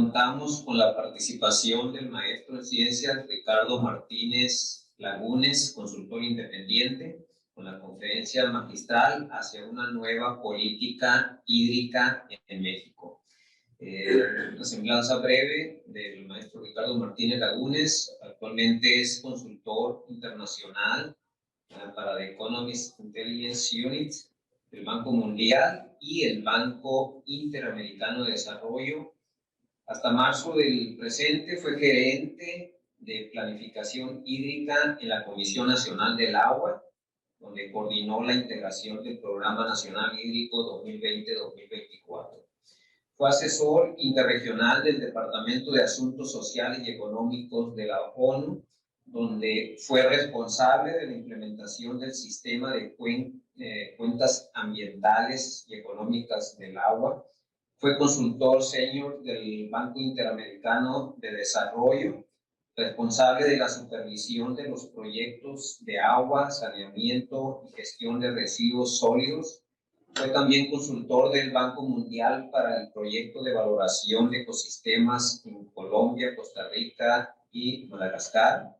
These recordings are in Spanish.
contamos con la participación del maestro en ciencias Ricardo Martínez Lagunes, consultor independiente, con la conferencia magistral hacia una nueva política hídrica en México. Una semblanza breve del maestro Ricardo Martínez Lagunes. Actualmente es consultor internacional para The Economist Intelligence Unit del Banco Mundial y el Banco Interamericano de Desarrollo. Hasta marzo del presente fue gerente de planificación hídrica en la Comisión Nacional del Agua, donde coordinó la integración del Programa Nacional Hídrico 2020-2024. Fue asesor interregional del Departamento de Asuntos Sociales y Económicos de la ONU, donde fue responsable de la implementación del sistema de cuentas ambientales y económicas del agua. Fue consultor senior del Banco Interamericano de Desarrollo, responsable de la supervisión de los proyectos de agua, saneamiento y gestión de residuos sólidos. Fue también consultor del Banco Mundial para el proyecto de valoración de ecosistemas en Colombia, Costa Rica y Madagascar.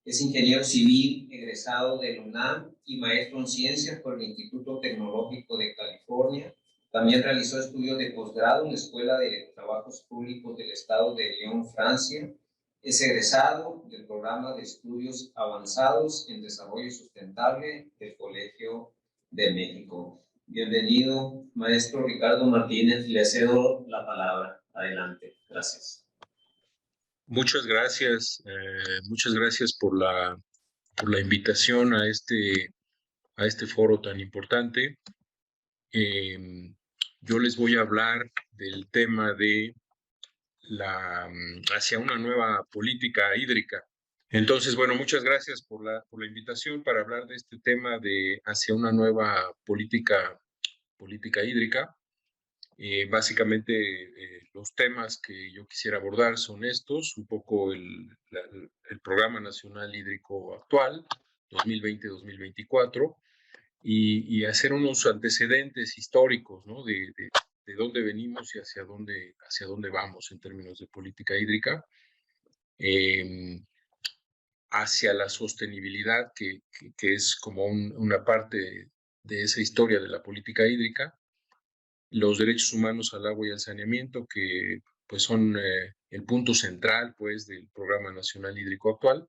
Es ingeniero civil egresado del UNAM y maestro en ciencias por el Instituto Tecnológico de California. También realizó estudios de posgrado en la Escuela de Trabajos Públicos del Estado de Lyon, Francia. Es egresado del programa de estudios avanzados en desarrollo sustentable del Colegio de México. Bienvenido, maestro Ricardo Martínez. Le cedo la palabra. Adelante. Gracias. Muchas gracias por la invitación a este foro tan importante. Yo les voy a hablar del tema de hacia una nueva política hídrica. Entonces, bueno, muchas gracias por la invitación para hablar de este tema de hacia una nueva política hídrica. Básicamente, los temas que yo quisiera abordar son estos, un poco el Programa Nacional Hídrico actual, 2020-2024, y hacer unos antecedentes históricos, ¿no? de dónde venimos y hacia dónde vamos en términos de política hídrica, hacia la sostenibilidad, que es como una parte de esa historia de la política hídrica, los derechos humanos al agua y al saneamiento, que pues son el punto central pues del Programa Nacional Hídrico actual,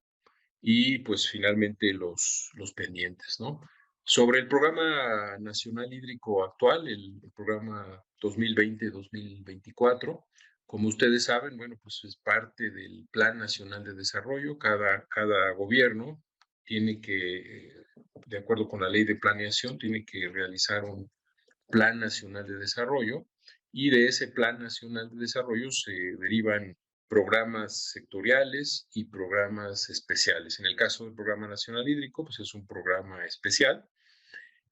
y pues finalmente los pendientes, ¿no? Sobre el Programa Nacional Hídrico actual, el programa 2020-2024, como ustedes saben, bueno, pues es parte del Plan Nacional de Desarrollo. Cada gobierno tiene que, de acuerdo con la ley de planeación, tiene que realizar un Plan Nacional de Desarrollo, y de ese Plan Nacional de Desarrollo se derivan programas sectoriales y programas especiales. En el caso del Programa Nacional Hídrico, pues es un programa especial.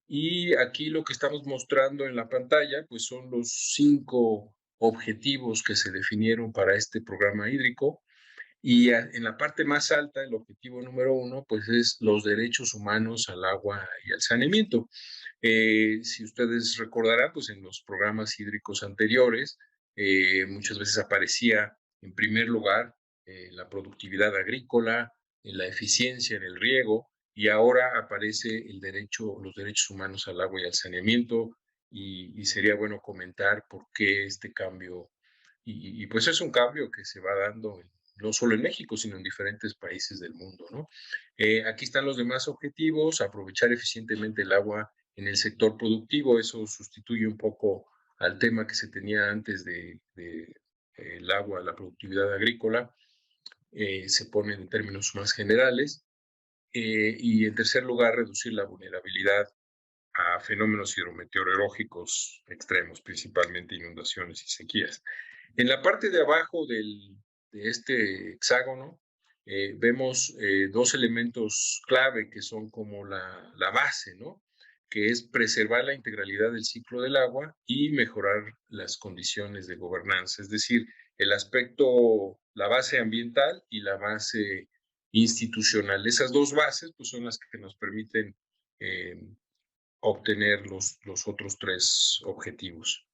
Y aquí lo que estamos mostrando en la pantalla, pues son los 5 objetivos que se definieron para este programa hídrico. Y en la parte más alta, el objetivo número 1, pues es los derechos humanos al agua y al saneamiento. Si ustedes recordarán, pues en los programas hídricos anteriores, muchas veces aparecía en primer lugar la productividad agrícola, la eficiencia en el riego, y ahora aparece los derechos humanos al agua y al saneamiento, y sería bueno comentar por qué este cambio, y pues es un cambio que se va dando no solo en México, sino en diferentes países del mundo, ¿no? Aquí están los demás objetivos: aprovechar eficientemente el agua en el sector productivo. Eso sustituye un poco al tema que se tenía antes de el agua, la productividad agrícola. Se pone en términos más generales. Y en tercer lugar, reducir la vulnerabilidad a fenómenos hidrometeorológicos extremos, principalmente inundaciones y sequías. En la parte de abajo de este hexágono vemos 2 elementos clave que son como la base, ¿no? Que es preservar la integralidad del ciclo del agua y mejorar las condiciones de gobernanza, es decir, la base ambiental y la base institucional. Esas 2 bases pues son las que nos permiten obtener los otros 3 objetivos.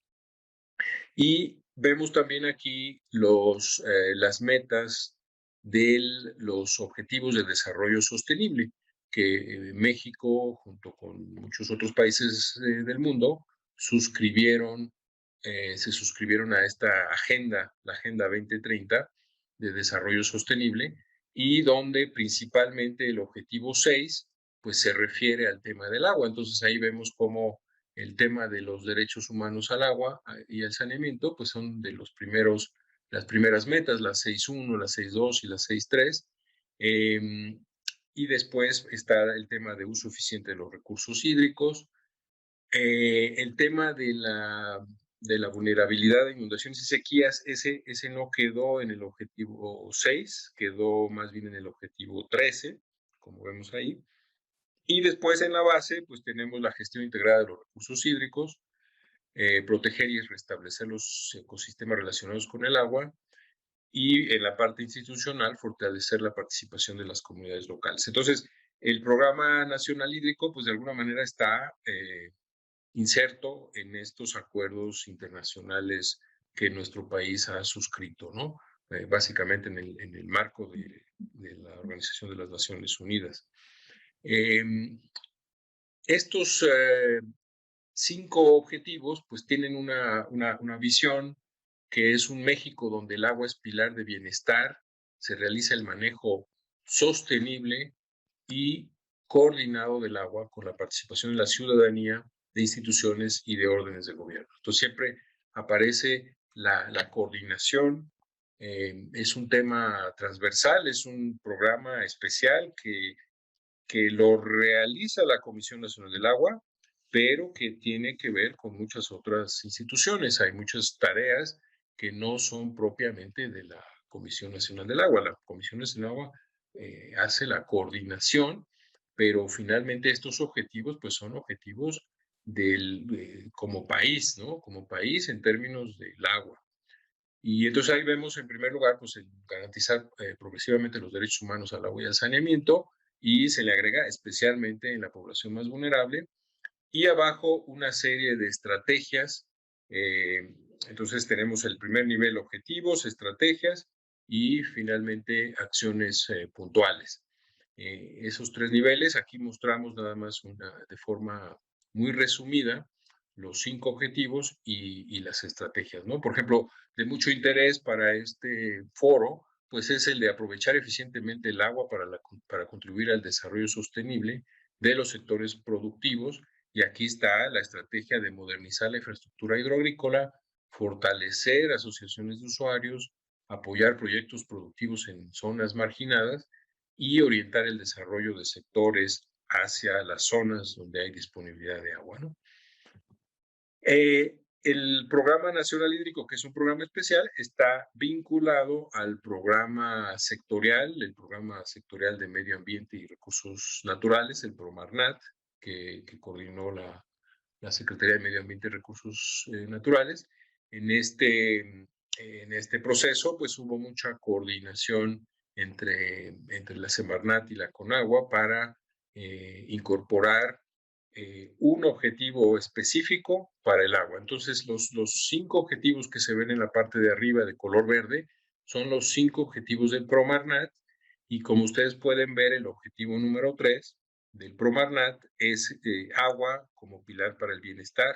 Y Vemos también aquí las metas de los Objetivos de Desarrollo Sostenible, que México, junto con muchos otros países del mundo, se suscribieron a esta agenda, la Agenda 2030 de Desarrollo Sostenible, y donde principalmente el Objetivo 6 pues se refiere al tema del agua. Entonces ahí vemos cómo el tema de los derechos humanos al agua y al saneamiento, pues son de las primeras metas, las 6.1, las 6.2 y las 6.3. Y después está el tema de uso eficiente de los recursos hídricos, el tema de la vulnerabilidad de inundaciones y sequías, ese no quedó en el objetivo 6, quedó más bien en el objetivo 13, como vemos ahí. Y después en la base, pues tenemos la gestión integrada de los recursos hídricos, proteger y restablecer los ecosistemas relacionados con el agua, y en la parte institucional, fortalecer la participación de las comunidades locales. Entonces, el Programa Nacional Hídrico, pues de alguna manera está inserto en estos acuerdos internacionales que nuestro país ha suscrito, ¿no? Básicamente en el marco de la Organización de las Naciones Unidas. Estos 5 objetivos pues tienen una visión que es un México donde el agua es pilar de bienestar, se realiza el manejo sostenible y coordinado del agua con la participación de la ciudadanía, de instituciones y de órdenes de gobierno. Entonces siempre aparece la coordinación, es un tema transversal, es un programa especial que lo realiza la Comisión Nacional del Agua, pero que tiene que ver con muchas otras instituciones. Hay muchas tareas que no son propiamente de la Comisión Nacional del Agua. La Comisión Nacional del Agua hace la coordinación, pero finalmente estos objetivos pues son objetivos como país, ¿no? Como país en términos del agua. Y entonces ahí vemos en primer lugar pues el garantizar progresivamente los derechos humanos al agua y al saneamiento, y se le agrega especialmente en la población más vulnerable, y abajo una serie de estrategias. Entonces tenemos el primer nivel, objetivos, estrategias, y finalmente acciones puntuales. Esos 3 niveles, aquí mostramos nada más de forma muy resumida los 5 objetivos y las estrategias, ¿no? Por ejemplo, de mucho interés para este foro, pues es el de aprovechar eficientemente el agua para contribuir al desarrollo sostenible de los sectores productivos. Y aquí está la estrategia de modernizar la infraestructura hidroagrícola, fortalecer asociaciones de usuarios, apoyar proyectos productivos en zonas marginadas y orientar el desarrollo de sectores hacia las zonas donde hay disponibilidad de agua, ¿no? El Programa Nacional Hídrico, que es un programa especial, está vinculado al programa sectorial, el Programa Sectorial de Medio Ambiente y Recursos Naturales, el PROMARNAT, que coordinó la Secretaría de Medio Ambiente y Recursos Naturales. En este proceso, pues hubo mucha coordinación entre la Semarnat y la CONAGUA para incorporar un objetivo específico para el agua. Entonces, los 5 objetivos que se ven en la parte de arriba de color verde son los 5 objetivos del PROMARNAT, y como ustedes pueden ver, el objetivo número 3 del PROMARNAT es agua como pilar para el bienestar.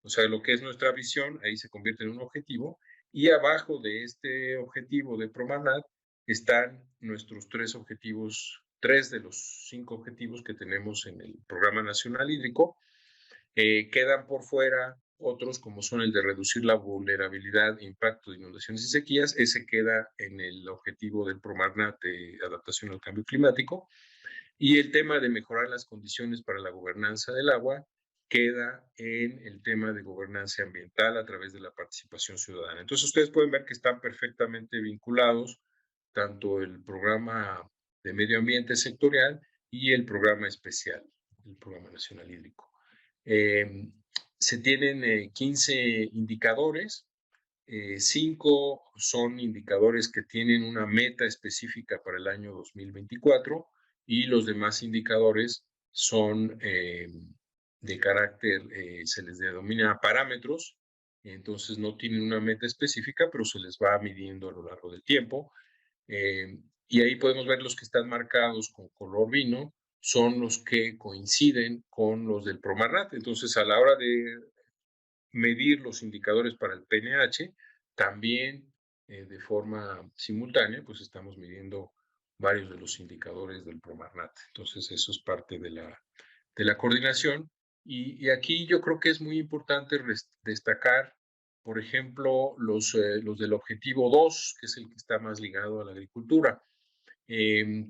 O sea, lo que es nuestra visión, ahí se convierte en un objetivo, y abajo de este objetivo de PROMARNAT están nuestros 3 objetivos, 3 de los 5 objetivos que tenemos en el Programa Nacional Hídrico. Quedan por fuera otros, como son el de reducir la vulnerabilidad e impacto de inundaciones y sequías. Ese queda en el objetivo del PROMARNAT de adaptación al cambio climático. Y el tema de mejorar las condiciones para la gobernanza del agua queda en el tema de gobernanza ambiental a través de la participación ciudadana. Entonces ustedes pueden ver que están perfectamente vinculados tanto el programa de medio ambiente sectorial y el programa especial, el Programa Nacional Hídrico. Se tienen 15 indicadores, 5 son indicadores que tienen una meta específica para el año 2024, y los demás indicadores son de carácter, se les denomina parámetros, entonces no tienen una meta específica, pero se les va midiendo a lo largo del tiempo. Y ahí podemos ver los que están marcados con color vino, son los que coinciden con los del Promarnat. Entonces, a la hora de medir los indicadores para el PNH, también de forma simultánea, pues estamos midiendo varios de los indicadores del Promarnat. Entonces, eso es parte de la coordinación. Y aquí yo creo que es muy importante destacar, por ejemplo, los del objetivo 2, que es el que está más ligado a la agricultura.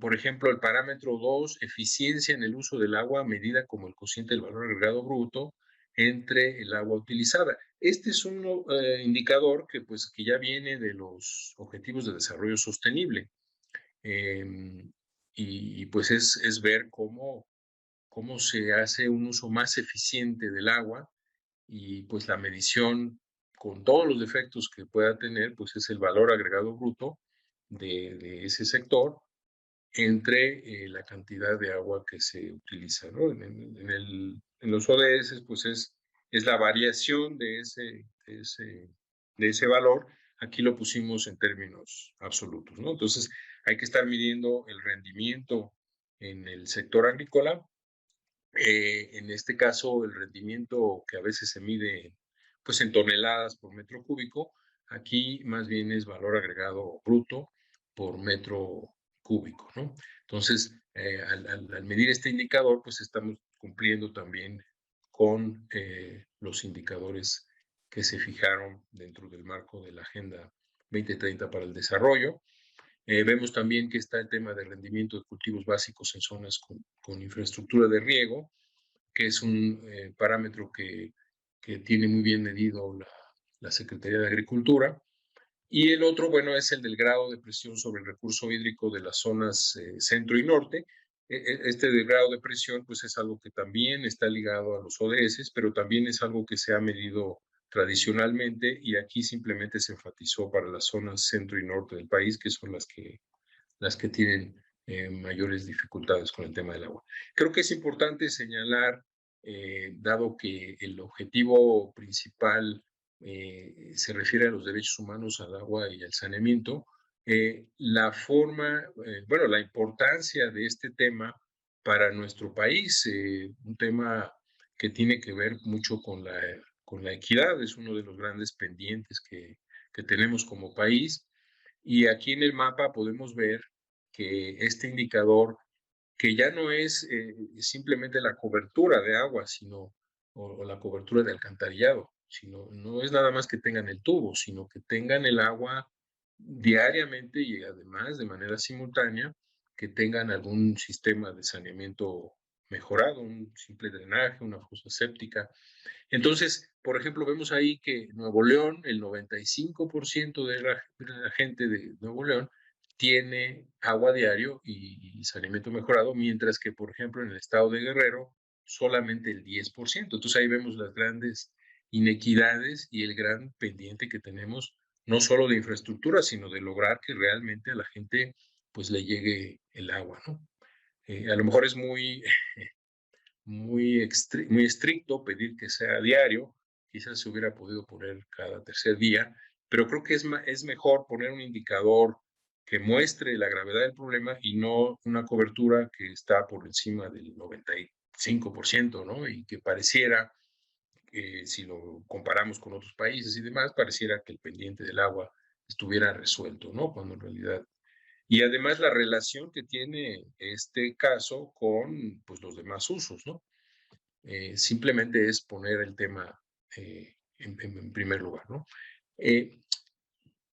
Por ejemplo, el parámetro 2, eficiencia en el uso del agua medida como el cociente del valor agregado bruto entre el agua utilizada. Este es un indicador que ya viene de los Objetivos de Desarrollo Sostenible. Y pues es ver cómo se hace un uso más eficiente del agua, y pues la medición, con todos los defectos que pueda tener, pues es el valor agregado bruto de ese sector entre la cantidad de agua que se utiliza, ¿no? En los ODS, pues es la variación de ese valor. Aquí lo pusimos en términos absolutos, ¿no? Entonces, hay que estar midiendo el rendimiento en el sector agrícola. En este caso, el rendimiento que a veces se mide pues en toneladas por metro cúbico, aquí más bien es valor agregado bruto por metro cúbico, ¿no? Entonces, al medir este indicador, pues estamos cumpliendo también con los indicadores que se fijaron dentro del marco de la Agenda 2030 para el Desarrollo. Vemos también que está el tema de rendimiento de cultivos básicos en zonas con infraestructura de riego, que es un parámetro que tiene muy bien medido la Secretaría de Agricultura. Y el otro, bueno, es el del grado de presión sobre el recurso hídrico de las zonas centro y norte. Este del grado de presión, pues es algo que también está ligado a los ODS, pero también es algo que se ha medido tradicionalmente, y aquí simplemente se enfatizó para las zonas centro y norte del país, que son las que tienen mayores dificultades con el tema del agua. Creo que es importante señalar, dado que el objetivo principal se refiere a los derechos humanos, al agua y al saneamiento, la importancia de este tema para nuestro país, un tema que tiene que ver mucho con la equidad, es uno de los grandes pendientes que tenemos como país. Y aquí en el mapa podemos ver que este indicador, que ya no es simplemente la cobertura de agua, o la cobertura de alcantarillado, sino no es nada más que tengan el tubo, sino que tengan el agua diariamente, y además de manera simultánea que tengan algún sistema de saneamiento mejorado, un simple drenaje, una fosa séptica. Entonces, por ejemplo, vemos ahí que Nuevo León, el 95% de la gente de Nuevo León tiene agua diario y saneamiento mejorado, mientras que, por ejemplo, en el estado de Guerrero, solamente el 10%. Entonces ahí vemos las grandes inequidades y el gran pendiente que tenemos, no solo de infraestructura, sino de lograr que realmente a la gente pues le llegue el agua, ¿no? A lo mejor es muy estricto pedir que sea diario, quizás se hubiera podido poner cada tercer día, pero creo que es mejor poner un indicador que muestre la gravedad del problema, y no una cobertura que está por encima del 95%, ¿no? Y que pareciera, si lo comparamos con otros países y demás, pareciera que el pendiente del agua estuviera resuelto, ¿no? Cuando en realidad... Y además la relación que tiene este caso con pues, los demás usos, ¿no? Simplemente es poner el tema en primer lugar, ¿no?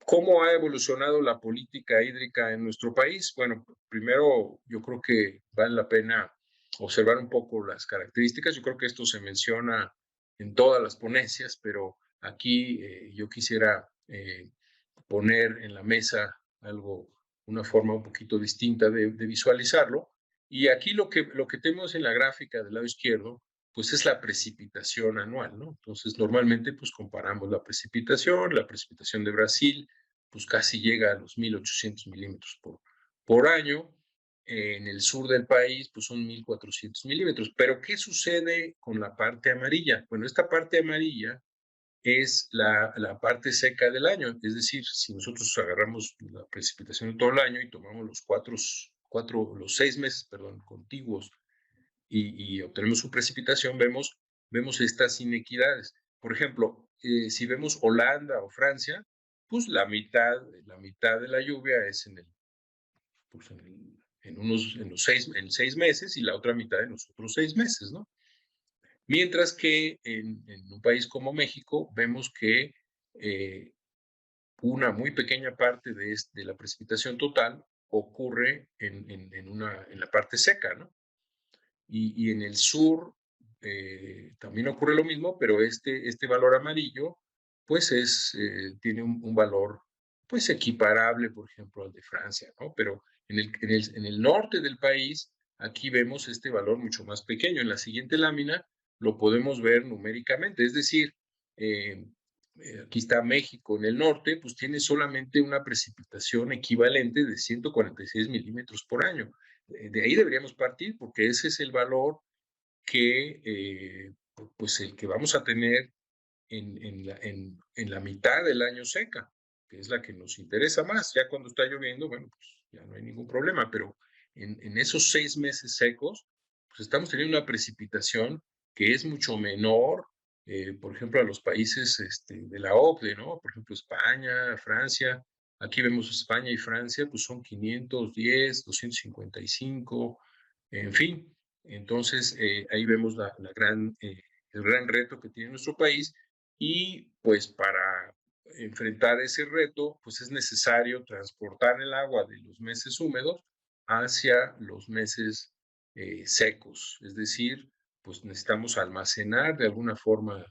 ¿Cómo ha evolucionado la política hídrica en nuestro país? Bueno, primero yo creo que vale la pena observar un poco las características. Yo creo que esto se menciona en todas las ponencias, pero aquí yo quisiera poner en la mesa una forma un poquito distinta de visualizarlo. Y aquí lo que tenemos en la gráfica del lado izquierdo, pues es la precipitación anual, ¿no? Entonces, normalmente, pues comparamos la precipitación de Brasil, pues casi llega a los 1.800 milímetros por año. En el sur del país, pues son 1.400 milímetros. Pero, ¿qué sucede con la parte amarilla? Bueno, esta parte amarilla es la parte seca del año. Es decir, si nosotros agarramos la precipitación de todo el año y tomamos los 6 meses, perdón, contiguos y obtenemos su precipitación, vemos estas inequidades. Por ejemplo, si vemos Holanda o Francia, pues la mitad de la lluvia es pues en 6 meses y la otra mitad en los otros 6 meses, ¿no? Mientras que en un país como México vemos que eh, una muy pequeña parte de la precipitación total ocurre en la parte seca, ¿no? Y en el sur también ocurre lo mismo, pero este valor amarillo, pues tiene un valor, pues equiparable, por ejemplo, al de Francia, ¿no? Pero en el norte del país, aquí vemos este valor mucho más pequeño. En la siguiente lámina lo podemos ver numéricamente, es decir, eh, aquí está México en el norte, pues tiene solamente una precipitación equivalente de 146 milímetros por año. De ahí deberíamos partir porque ese es el valor que, pues el que vamos a tener en la mitad del año seca, que es la que nos interesa más. Ya cuando está lloviendo, bueno, pues ya no hay ningún problema, pero en esos 6 meses secos, pues estamos teniendo una precipitación que es mucho menor, por ejemplo, a los países de la OCDE, ¿no? Por ejemplo, España, Francia. Aquí vemos España y Francia, pues son 510, 255, en fin. Entonces, ahí vemos el gran reto que tiene nuestro país y pues para enfrentar ese reto, pues es necesario transportar el agua de los meses húmedos hacia los meses secos. Es decir, pues necesitamos almacenar de alguna forma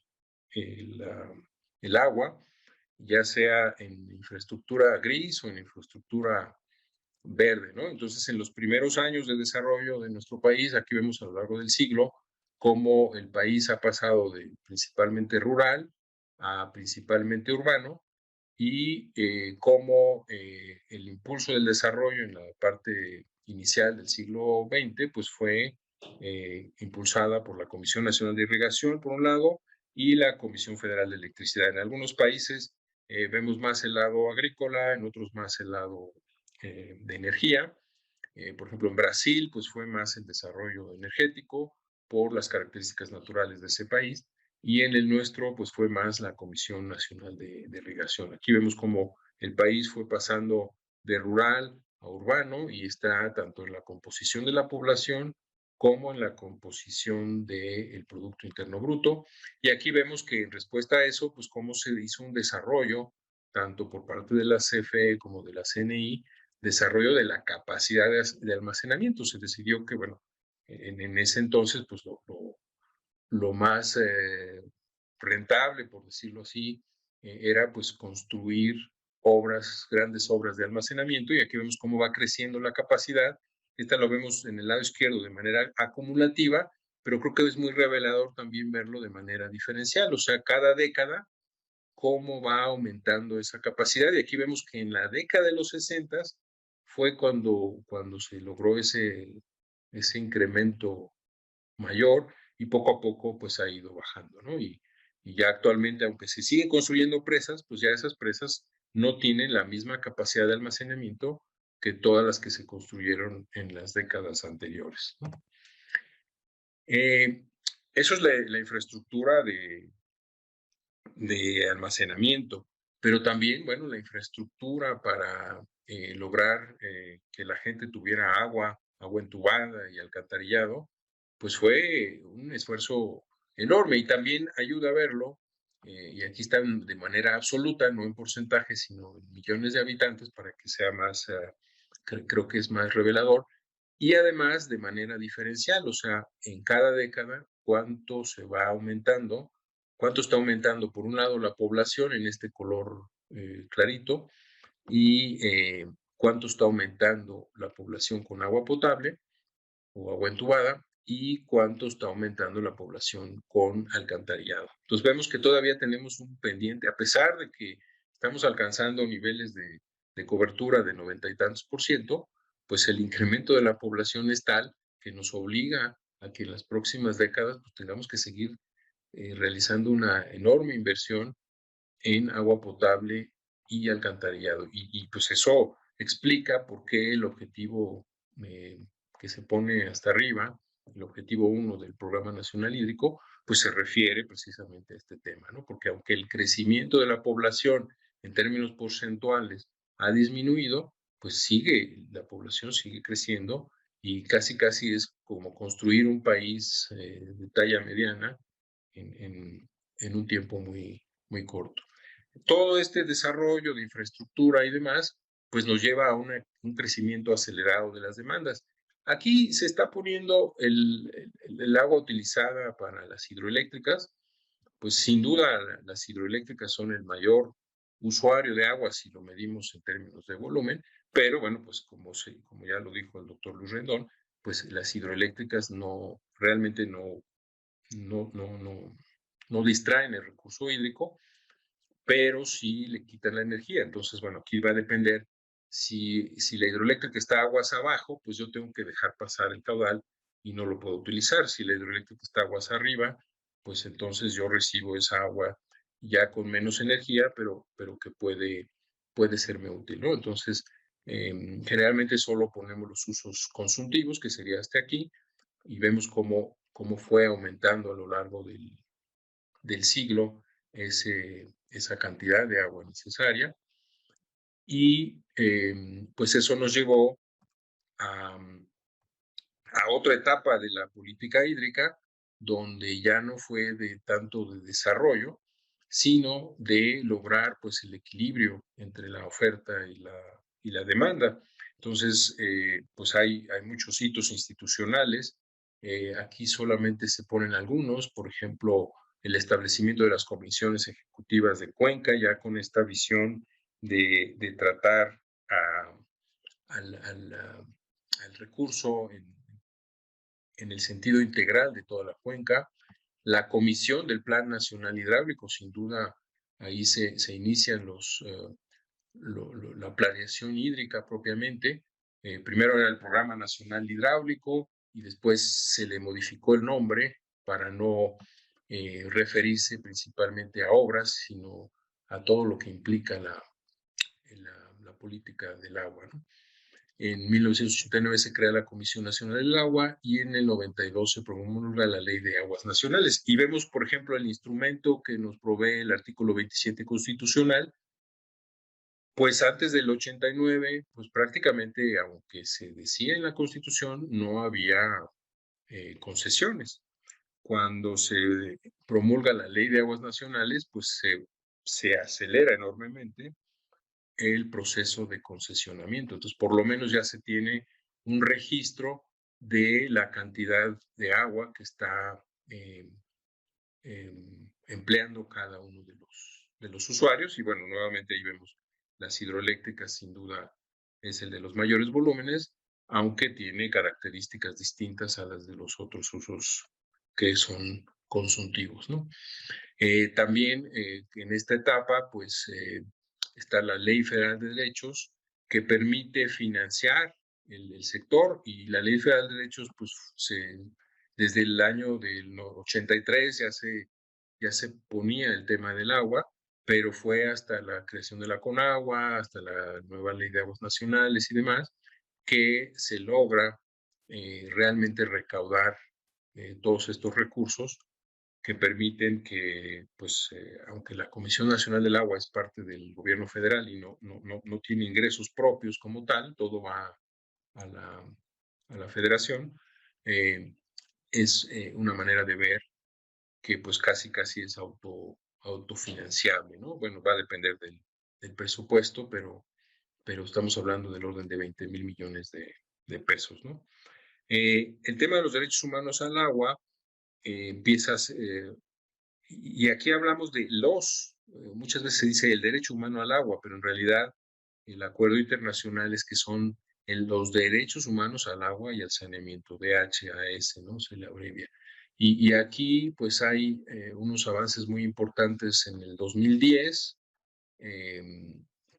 el, el agua, ya sea en infraestructura gris o en infraestructura verde, ¿no? Entonces, en los primeros años de desarrollo de nuestro país, aquí vemos a lo largo del siglo cómo el país ha pasado de principalmente rural a principalmente urbano y cómo el impulso del desarrollo en la parte inicial del siglo XX pues fue impulsada por la Comisión Nacional de Irrigación, por un lado, y la Comisión Federal de Electricidad. En algunos países vemos más el lado agrícola, en otros más el lado de energía. Por ejemplo, en Brasil, pues fue más el desarrollo energético por las características naturales de ese país, y en el nuestro, pues fue más la Comisión Nacional de Irrigación. Aquí vemos cómo el país fue pasando de rural a urbano y está tanto en la composición de la población como en la composición del Producto Interno Bruto. Y aquí vemos que en respuesta a eso, pues cómo se hizo un desarrollo, tanto por parte de la CFE como de la CNI, desarrollo de la capacidad de almacenamiento. Se decidió que, bueno, en ese entonces, pues lo más rentable, por decirlo así, era pues construir grandes obras de almacenamiento, y aquí vemos cómo va creciendo la capacidad. Esta lo vemos en el lado izquierdo de manera acumulativa, pero creo que es muy revelador también verlo de manera diferencial, o sea, cada década cómo va aumentando esa capacidad. Y aquí vemos que en la década de los 60 fue cuando se logró ese incremento mayor, y poco a poco pues ha ido bajando, ¿no? Y ya actualmente, aunque se siguen construyendo presas, pues ya esas presas no tienen la misma capacidad de almacenamiento que todas las que se construyeron en las décadas anteriores, ¿no? Eso es la infraestructura de almacenamiento, pero también, bueno, la infraestructura para lograr que la gente tuviera agua entubada y alcantarillado, pues fue un esfuerzo enorme, y también ayuda a verlo, y aquí están de manera absoluta, no en porcentaje, sino en millones de habitantes, para que sea más, creo que es más revelador, y además de manera diferencial, o sea, en cada década, cuánto está aumentando, por un lado, la población en este color clarito, y cuánto está aumentando la población con agua potable o agua entubada, y cuánto está aumentando la población con alcantarillado. Entonces vemos que todavía tenemos un pendiente, a pesar de que estamos alcanzando niveles de cobertura de 90 y tantos por ciento, pues el incremento de la población es tal que nos obliga a que en las próximas décadas pues, tengamos que seguir realizando una enorme inversión en agua potable y alcantarillado. Pues eso explica por qué el objetivo que se pone hasta arriba, el objetivo 1 del Programa Nacional Hídrico, pues se refiere precisamente a este tema, ¿no? Porque aunque el crecimiento de la población en términos porcentuales ha disminuido, pues la población sigue creciendo y casi es como construir un país de talla mediana en un tiempo muy corto. Todo este desarrollo de infraestructura y demás, pues nos lleva a un crecimiento acelerado de las demandas. Aquí se está poniendo el agua utilizada para las hidroeléctricas, pues sin duda las hidroeléctricas son el mayor usuario de agua si lo medimos en términos de volumen, pero bueno, pues como ya lo dijo el doctor Luis Rendón, pues las hidroeléctricas realmente no distraen el recurso hídrico, pero sí le quitan la energía. Entonces, bueno, aquí va a depender si la hidroeléctrica está aguas abajo, pues yo tengo que dejar pasar el caudal y no lo puedo utilizar. Si la hidroeléctrica está aguas arriba, pues entonces yo recibo esa agua ya con menos energía, pero que puede serme útil, ¿no? Entonces, generalmente solo ponemos los usos consultivos, que sería hasta aquí, y vemos cómo fue aumentando a lo largo del siglo esa cantidad de agua necesaria. Y pues eso nos llevó a otra etapa de la política hídrica, donde ya no fue de tanto de desarrollo, sino de lograr pues el equilibrio entre la oferta y la demanda. Entonces, pues hay muchos hitos institucionales. Aquí solamente se ponen algunos, por ejemplo, el establecimiento de las comisiones ejecutivas de Cuenca, ya con esta visión de tratar al recurso en el sentido integral de toda la cuenca. La comisión del Plan Nacional Hidráulico, sin duda, ahí se inician la planeación hídrica propiamente. Primero era el Programa Nacional Hidráulico y después se le modificó el nombre para no referirse principalmente a obras, sino a todo lo que implica la política del agua, ¿no? En 1989 se crea la Comisión Nacional del Agua y en el 92 se promulga la Ley de Aguas Nacionales. Y vemos, por ejemplo, el instrumento que nos provee el artículo 27 constitucional. Pues antes del 89, pues prácticamente, aunque se decía en la Constitución, no había concesiones. Cuando se promulga la Ley de Aguas Nacionales, pues se acelera enormemente el proceso de concesionamiento. Entonces, por lo menos ya se tiene un registro de la cantidad de agua que está empleando cada uno de los usuarios. Y bueno, nuevamente ahí vemos las hidroeléctricas, sin duda es el de los mayores volúmenes, aunque tiene características distintas a las de los otros usos que son consultivos, ¿no? También en esta etapa, pues está la Ley Federal de Derechos que permite financiar el sector, y la Ley Federal de Derechos, pues desde el año del 83 ya se ponía el tema del agua, pero fue hasta la creación de la CONAGUA, hasta la nueva Ley de Aguas Nacionales y demás, que se logra realmente recaudar todos estos recursos que permiten que, pues, aunque la Comisión Nacional del Agua es parte del gobierno federal y no tiene ingresos propios como tal, todo va a la federación, es una manera de ver que pues casi es autofinanciable, ¿no? Bueno, va a depender del presupuesto, pero estamos hablando del orden de 20,000 millones de pesos, ¿no? El tema de los derechos humanos al agua empiezas, y aquí hablamos de muchas veces se dice el derecho humano al agua, pero en realidad el acuerdo internacional es que son los derechos humanos al agua y al saneamiento, DHAS, ¿no? Se le abrevia. Y aquí pues hay unos avances muy importantes en el 2010,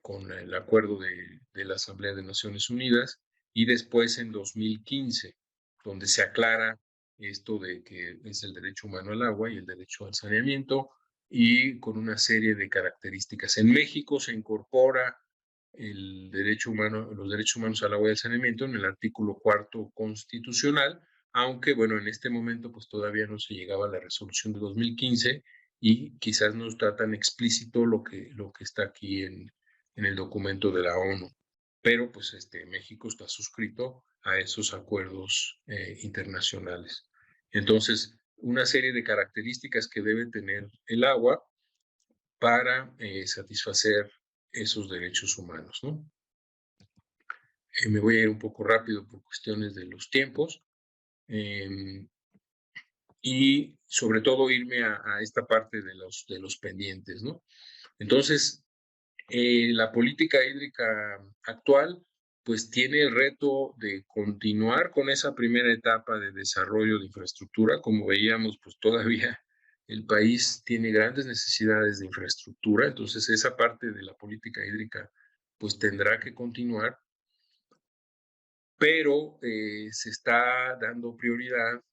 con el acuerdo de la Asamblea de Naciones Unidas, y después en 2015, donde se aclara esto de que es el derecho humano al agua y el derecho al saneamiento, y con una serie de características. En México se incorpora el derecho humano, los derechos humanos al agua y al saneamiento en el artículo 4 constitucional, aunque bueno, en este momento pues todavía no se llegaba a la resolución de 2015 y quizás no está tan explícito lo que está aquí en el documento de la ONU. Pero pues México está suscrito a esos acuerdos internacionales. Entonces, una serie de características que debe tener el agua para satisfacer esos derechos humanos, ¿no? Me voy a ir un poco rápido por cuestiones de los tiempos y sobre todo irme a esta parte de los pendientes, ¿no? Entonces, la política hídrica actual pues tiene el reto de continuar con esa primera etapa de desarrollo de infraestructura. Como veíamos, pues todavía el país tiene grandes necesidades de infraestructura, entonces esa parte de la política hídrica pues tendrá que continuar, pero se está dando prioridad,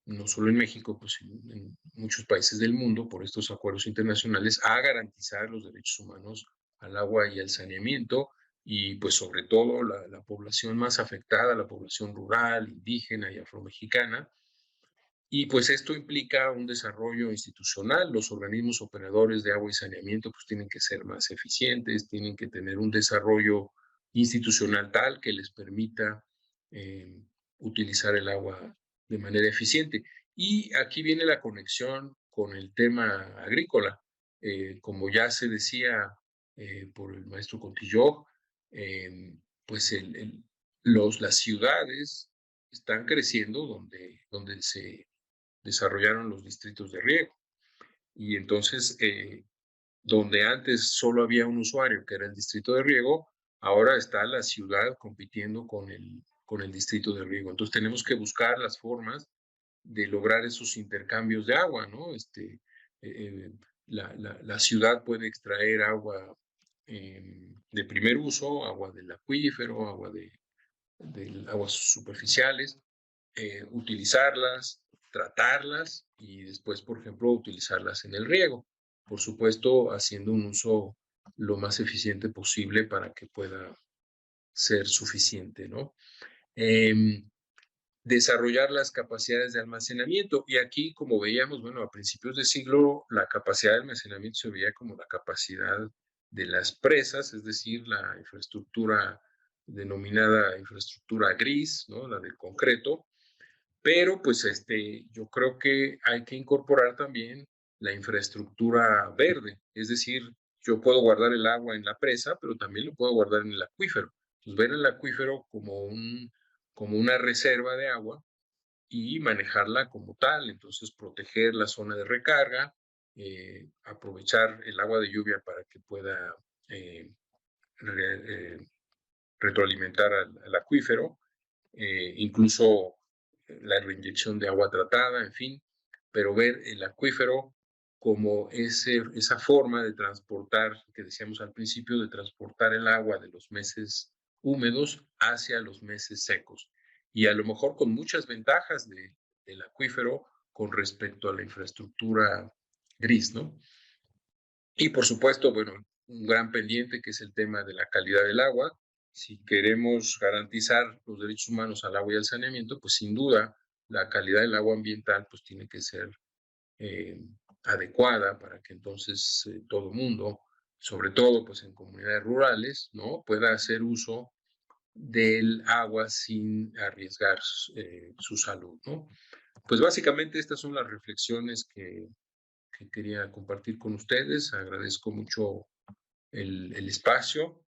no solo en México, pues en muchos países del mundo, por estos acuerdos internacionales, a garantizar los derechos humanos al agua y al saneamiento, y pues sobre todo la población más afectada, la población rural, indígena y afromexicana. Y pues esto implica un desarrollo institucional. Los organismos operadores de agua y saneamiento pues tienen que ser más eficientes, tienen que tener un desarrollo institucional tal que les permita utilizar el agua de manera eficiente. Y aquí viene la conexión con el tema agrícola. Como ya se decía por el maestro Contilló, pues las ciudades están creciendo donde se desarrollaron los distritos de riego. Y entonces, donde antes solo había un usuario, que era el distrito de riego, ahora está la ciudad compitiendo con el distrito de riego. Entonces tenemos que buscar las formas de lograr esos intercambios de agua, ¿no? La ciudad puede extraer agua de primer uso, agua del acuífero, agua de aguas superficiales, utilizarlas, tratarlas y después, por ejemplo, utilizarlas en el riego. Por supuesto, haciendo un uso lo más eficiente posible para que pueda ser suficiente, ¿no? Desarrollar las capacidades de almacenamiento. Y aquí, como veíamos, bueno, a principios de siglo, la capacidad de almacenamiento se veía como la capacidad de las presas, es decir, la infraestructura denominada infraestructura gris, ¿no? La del concreto. Pero pues yo creo que hay que incorporar también la infraestructura verde, es decir, yo puedo guardar el agua en la presa, pero también lo puedo guardar en el acuífero. Entonces, ver el acuífero como una reserva de agua y manejarla como tal. Entonces, proteger la zona de recarga, aprovechar el agua de lluvia para que pueda retroalimentar al acuífero, incluso la reinyección de agua tratada, en fin, pero ver el acuífero como esa forma de transportar, que decíamos al principio, de transportar el agua de los meses húmedos hacia los meses secos. Y a lo mejor con muchas ventajas del acuífero con respecto a la infraestructura gris, ¿no? Y por supuesto, bueno, un gran pendiente que es el tema de la calidad del agua. Si queremos garantizar los derechos humanos al agua y al saneamiento, pues sin duda la calidad del agua ambiental pues tiene que ser adecuada para que entonces todo mundo, sobre todo pues en comunidades rurales, ¿no? Pueda hacer uso del agua sin arriesgar su salud, ¿no? Pues básicamente estas son las reflexiones que quería compartir con ustedes. Agradezco mucho el espacio